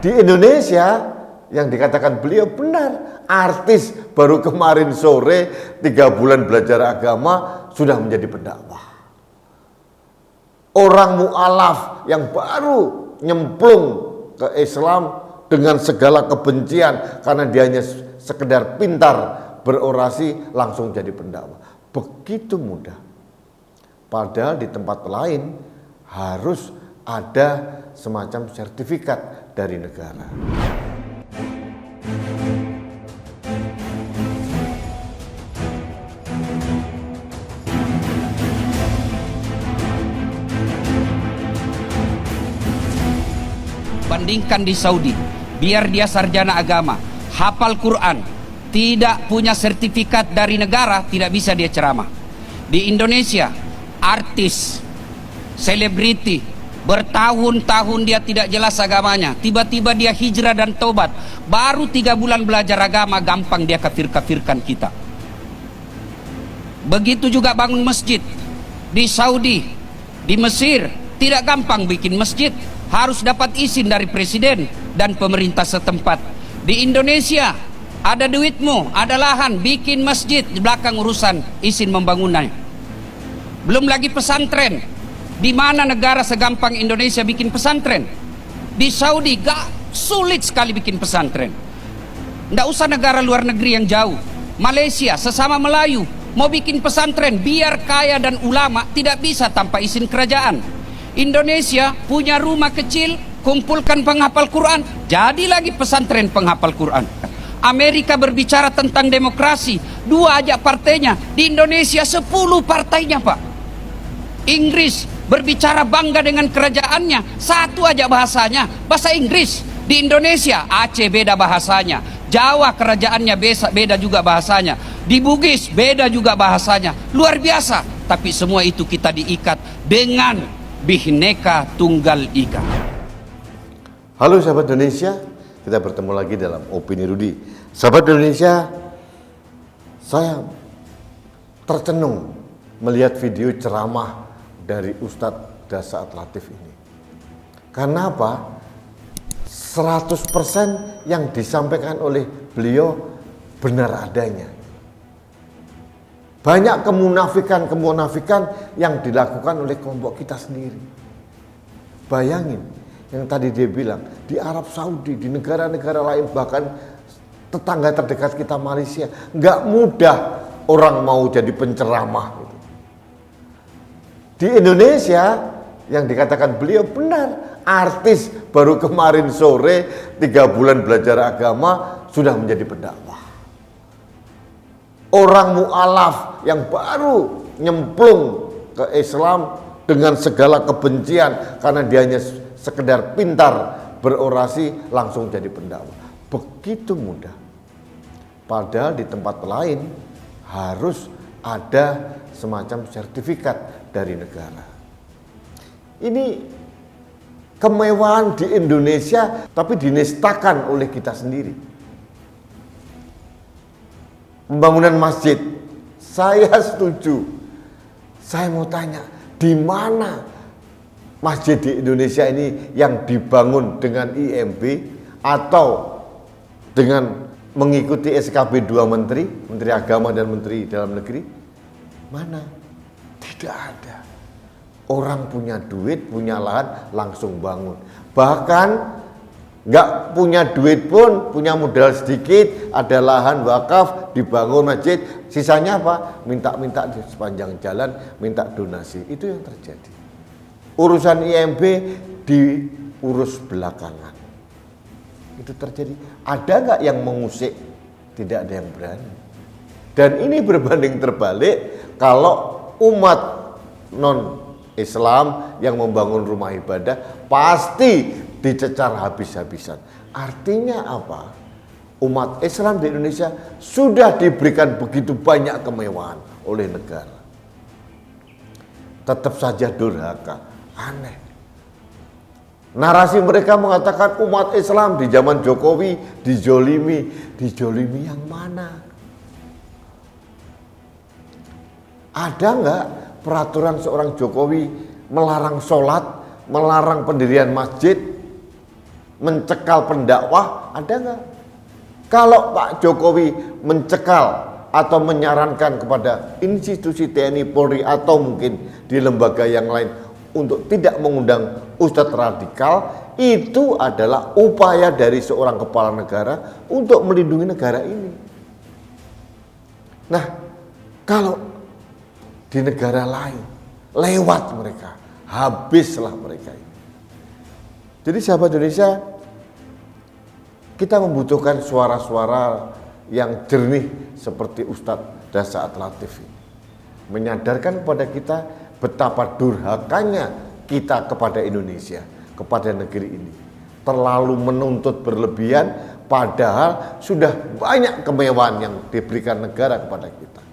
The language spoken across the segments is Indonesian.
di Indonesia yang dikatakan beliau benar, artis baru kemarin sore 3 bulan belajar agama sudah menjadi pendakwah. Orang mu'alaf yang baru nyemplung ke Islam dengan segala kebencian karena dia hanya sekedar pintar berorasi langsung jadi pendakwah. Begitu mudah. Padahal di tempat lain harus ada semacam sertifikat dari negara. Bandingkan di Saudi, biar dia sarjana agama, hafal Quran, tidak punya sertifikat dari negara, tidak bisa dia ceramah. Di Indonesia, artis, selebriti, bertahun-tahun dia tidak jelas agamanya, tiba-tiba dia hijrah dan tobat, baru 3 bulan belajar agama, gampang dia kafir-kafirkan kita. Begitu juga bangun masjid. Di Saudi, di Mesir, tidak gampang bikin masjid, harus dapat izin dari presiden dan pemerintah setempat. Di Indonesia, ada duitmu, ada lahan, bikin masjid, di belakang urusan izin membangunnya. Belum lagi pesantren. Di mana negara segampang Indonesia bikin pesantren? Di Saudi gak sulit sekali bikin pesantren. Nggak usah negara luar negeri yang jauh. Malaysia sesama Melayu mau bikin pesantren, biar kaya dan ulama, tidak bisa tanpa izin kerajaan. Indonesia punya rumah kecil, kumpulkan penghafal Quran, jadi lagi pesantren penghafal Quran. Amerika berbicara tentang demokrasi, 2 aja partainya. Di Indonesia 10 partainya, Pak. Inggris berbicara bangga dengan kerajaannya, 1 aja bahasanya, bahasa Inggris. Di Indonesia Aceh beda bahasanya, Jawa kerajaannya beda juga bahasanya, di Bugis beda juga bahasanya. Luar biasa. Tapi semua itu kita diikat dengan Bhinneka Tunggal Ika. Halo sahabat Indonesia, kita bertemu lagi dalam Opini Rudi. Sahabat Indonesia, saya tercenung melihat video ceramah dari Ustadz Dasaat Latif ini. Karena apa? 100% yang disampaikan oleh beliau benar adanya. Banyak kemunafikan yang dilakukan oleh kelompok kita sendiri. Bayangin, yang tadi dia bilang, di Arab Saudi, di negara-negara lain, bahkan tetangga terdekat kita Malaysia, nggak mudah orang mau jadi penceramah. Gitu. Di Indonesia, yang dikatakan beliau benar, artis baru kemarin sore 3 bulan belajar agama sudah menjadi pendakwah. Orang mu'alaf yang baru nyemplung ke Islam dengan segala kebencian karena dia hanya sekedar pintar berorasi langsung jadi pendakwah. Begitu mudah. Padahal di tempat lain harus ada semacam sertifikat dari negara. Ini kemewahan di Indonesia tapi dinistakan oleh kita sendiri. Pembangunan masjid, saya setuju. Saya mau tanya, di mana masjid di Indonesia ini yang dibangun dengan IMB atau dengan mengikuti SKB 2 menteri, Menteri Agama dan Menteri Dalam Negeri? Mana? Tidak ada. Orang punya duit, punya lahan, langsung bangun. Bahkan nggak punya duit pun, punya modal sedikit, ada lahan wakaf, dibangun masjid, sisanya apa? Minta-minta di sepanjang jalan, minta donasi. Itu yang terjadi. Urusan IMB diurus belakangan. Itu terjadi. Ada nggak yang mengusik? Tidak ada yang berani. Dan ini berbanding terbalik kalau umat non-Islam yang membangun rumah ibadah pasti dicecar habis-habisan. Artinya apa? Umat Islam di Indonesia sudah diberikan begitu banyak kemewahan oleh negara. Tetap saja durhaka, aneh. Narasi mereka mengatakan umat Islam di zaman Jokowi dijolimi. Dijolimi yang mana? Ada nggak peraturan seorang Jokowi melarang sholat, melarang pendirian masjid, mencekal pendakwah, ada nggak? Kalau Pak Jokowi mencekal atau menyarankan kepada institusi TNI Polri atau mungkin di lembaga yang lain untuk tidak mengundang ustadz radikal, itu adalah upaya dari seorang kepala negara untuk melindungi negara ini. Nah, kalau di negara lain lewat mereka, habislah mereka ini. Jadi sahabat Indonesia, kita membutuhkan suara-suara yang jernih seperti Ustadz Dasaat Latif ini, menyadarkan kepada kita betapa durhakanya kita kepada Indonesia, kepada negeri ini, terlalu menuntut berlebihan, padahal sudah banyak kemewahan yang diberikan negara kepada kita.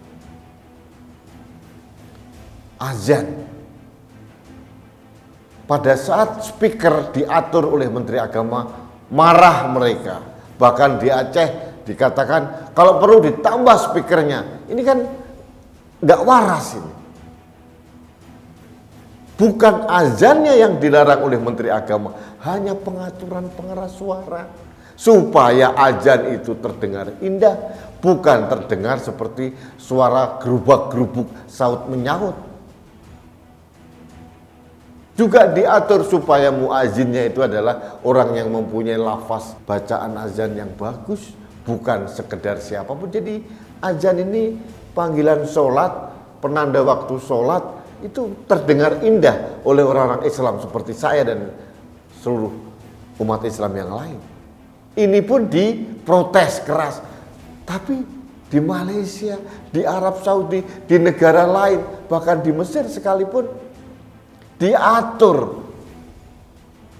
Azan, pada saat speaker diatur oleh Menteri Agama, marah mereka. Bahkan di Aceh dikatakan kalau perlu ditambah speakernya. Ini kan nggak waras ini. Bukan azannya yang dilarang oleh Menteri Agama, hanya pengaturan pengeras suara supaya azan itu terdengar indah, bukan terdengar seperti suara gerubak-gerubuk saut menyahut. Juga diatur supaya muazzinnya itu adalah orang yang mempunyai lafaz bacaan azan yang bagus, bukan sekedar siapapun. Jadi azan ini panggilan sholat, penanda waktu sholat, itu terdengar indah oleh orang-orang Islam seperti saya dan seluruh umat Islam yang lain. Ini pun diprotes keras. Tapi di Malaysia, di Arab Saudi, di negara lain, bahkan di Mesir sekalipun, diatur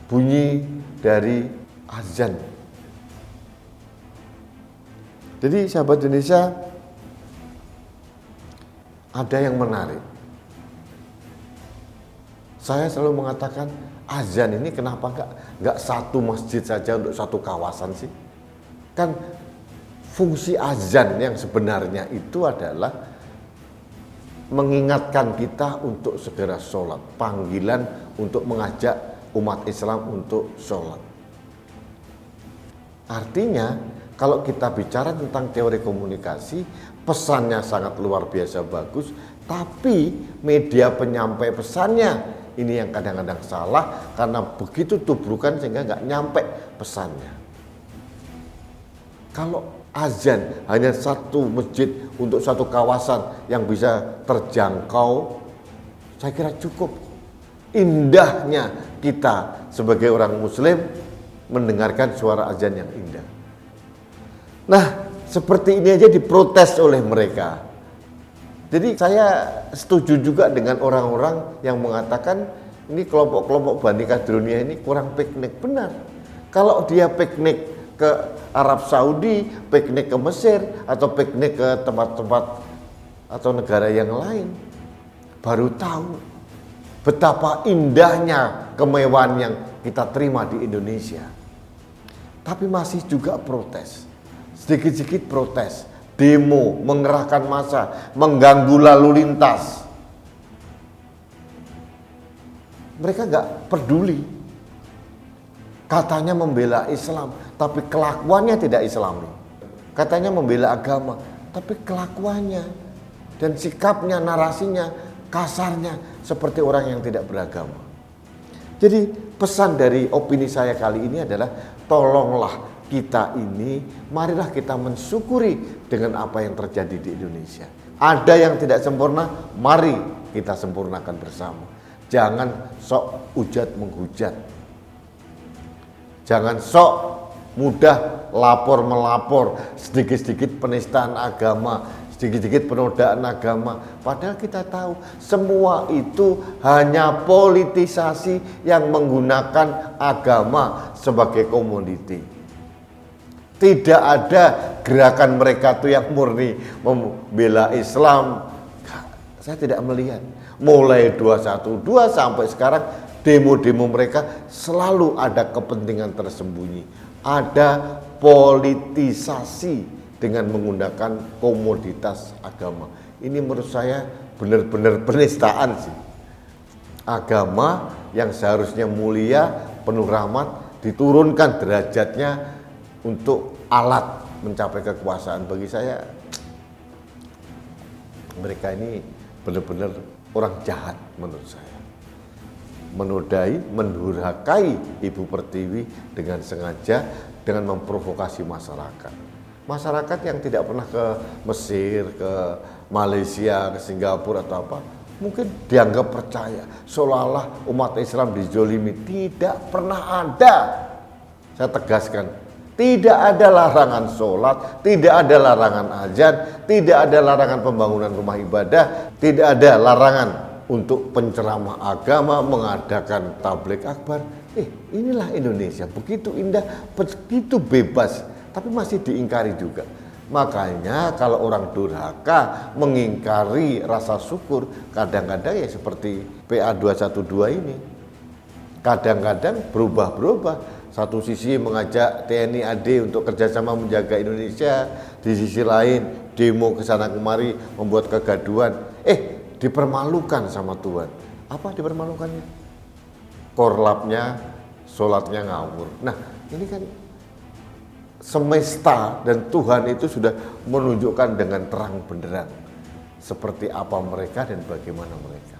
bunyi dari azan. Jadi sahabat Indonesia, ada yang menarik. Saya selalu mengatakan azan ini kenapa nggak satu masjid saja untuk satu kawasan sih? Kan fungsi azan yang sebenarnya itu adalah mengingatkan kita untuk segera sholat, panggilan untuk mengajak umat Islam untuk sholat. Artinya kalau kita bicara tentang teori komunikasi, pesannya sangat luar biasa bagus, tapi media penyampai pesannya ini yang kadang-kadang salah karena begitu tubrukan sehingga nggak nyampe pesannya. Kalau azan hanya satu masjid untuk satu kawasan yang bisa terjangkau, saya kira cukup. Indahnya kita sebagai orang muslim mendengarkan suara azan yang indah. Nah, seperti ini aja diprotes oleh mereka. Jadi saya setuju juga dengan orang-orang yang mengatakan ini kelompok-kelompok Bani Kadrunia ini kurang piknik. Benar. Kalau dia piknik ke Arab Saudi, piknik ke Mesir, atau piknik ke tempat-tempat atau negara yang lain, baru tahu betapa indahnya kemewahan yang kita terima di Indonesia. Tapi masih juga protes, sedikit-sedikit protes, demo, mengerahkan massa, mengganggu lalu lintas. Mereka nggak peduli. Katanya membela Islam, tapi kelakuannya tidak Islami. Katanya membela agama, tapi kelakuannya dan sikapnya, narasinya, kasarnya seperti orang yang tidak beragama. Jadi pesan dari opini saya kali ini adalah tolonglah kita ini, marilah kita mensyukuri dengan apa yang terjadi di Indonesia. Ada yang tidak sempurna, mari kita sempurnakan bersama. Jangan sok ujat menghujat. Jangan sok mudah lapor melapor, sedikit-sedikit penistaan agama, sedikit-sedikit penodaan agama. Padahal kita tahu semua itu hanya politisasi yang menggunakan agama sebagai komoditi. Tidak ada gerakan mereka tuh yang murni membela Islam. Saya tidak melihat. Mulai 212 sampai sekarang demo-demo mereka selalu ada kepentingan tersembunyi. Ada politisasi dengan menggunakan komoditas agama. Ini menurut saya benar-benar penistaan sih. Agama yang seharusnya mulia, penuh rahmat, diturunkan derajatnya untuk alat mencapai kekuasaan. Bagi saya mereka ini benar-benar orang jahat menurut saya. Menodai, mendurhakai Ibu Pertiwi dengan sengaja, dengan memprovokasi masyarakat. Masyarakat yang tidak pernah ke Mesir, ke Malaysia, ke Singapura atau apa, mungkin dianggap percaya, seolah-olah umat Islam dizolimi. Tidak pernah ada. Saya tegaskan, tidak ada larangan sholat, tidak ada larangan azan, tidak ada larangan pembangunan rumah ibadah, tidak ada larangan untuk penceramah agama, mengadakan tabligh akbar. Inilah Indonesia, begitu indah, begitu bebas, tapi masih diingkari juga. Makanya kalau orang durhaka mengingkari rasa syukur, kadang-kadang ya seperti PA212 ini. Kadang-kadang berubah-berubah. Satu sisi mengajak TNI AD untuk kerjasama menjaga Indonesia, di sisi lain demo ke sana kemari membuat kegaduhan. Dipermalukan sama Tuhan. Apa dipermalukannya? Korlapnya, sholatnya ngawur. Nah, ini kan semesta dan Tuhan itu sudah menunjukkan dengan terang benderang seperti apa mereka dan bagaimana mereka.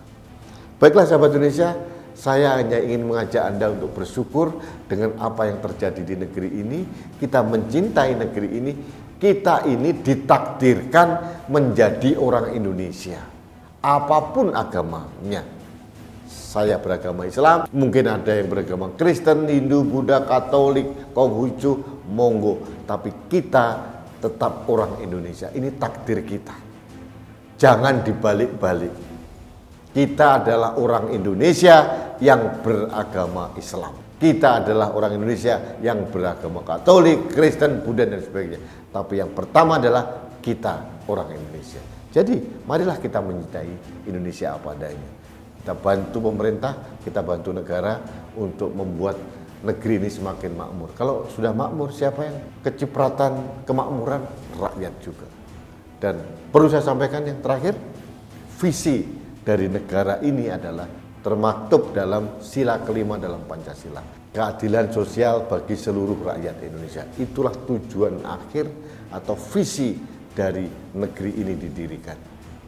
Baiklah sahabat Indonesia, saya hanya ingin mengajak Anda untuk bersyukur dengan apa yang terjadi di negeri ini. Kita mencintai negeri ini. Kita ini ditakdirkan menjadi orang Indonesia. Apapun agamanya. Saya beragama Islam, mungkin ada yang beragama Kristen, Hindu, Buddha, Katolik, Konghucu, monggo. Tapi kita tetap orang Indonesia. Ini takdir kita. Jangan dibalik-balik. Kita adalah orang Indonesia yang beragama Islam. Kita adalah orang Indonesia yang beragama Katolik, Kristen, Buddha, dan sebagainya. Tapi yang pertama adalah kita orang Indonesia. Jadi marilah kita mencintai Indonesia apa adanya. Kita bantu pemerintah, kita bantu negara untuk membuat negeri ini semakin makmur. Kalau sudah makmur, siapa yang kecipratan kemakmuran? Rakyat juga. Dan perlu saya sampaikan yang terakhir, visi dari negara ini adalah termaktub dalam sila kelima dalam Pancasila. Keadilan sosial bagi seluruh rakyat Indonesia. Itulah tujuan akhir atau visi dari negeri ini didirikan.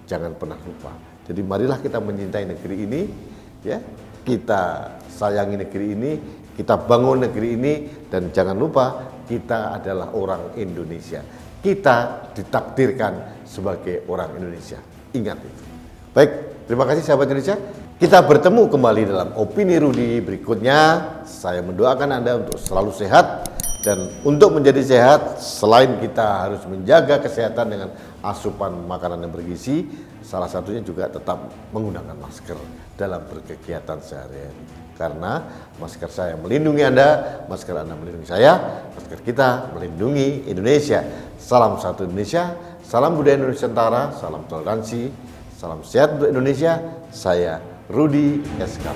Jangan pernah lupa. Jadi marilah kita mencintai negeri ini, ya. Kita sayangi negeri ini, kita bangun negeri ini, dan jangan lupa kita adalah orang Indonesia. Kita ditakdirkan sebagai orang Indonesia. Ingat itu. Baik, terima kasih sahabat Indonesia. Kita bertemu kembali dalam Opini Rudi berikutnya. Saya mendoakan Anda untuk selalu sehat. Dan untuk menjadi sehat, selain kita harus menjaga kesehatan dengan asupan makanan yang bergizi, salah satunya juga tetap menggunakan masker dalam berkegiatan sehari-hari. Karena masker saya melindungi Anda, masker Anda melindungi saya, masker kita melindungi Indonesia. Salam satu Indonesia, salam budaya Nusantara, salam toleransi, salam sehat untuk Indonesia. Saya Rudi SK.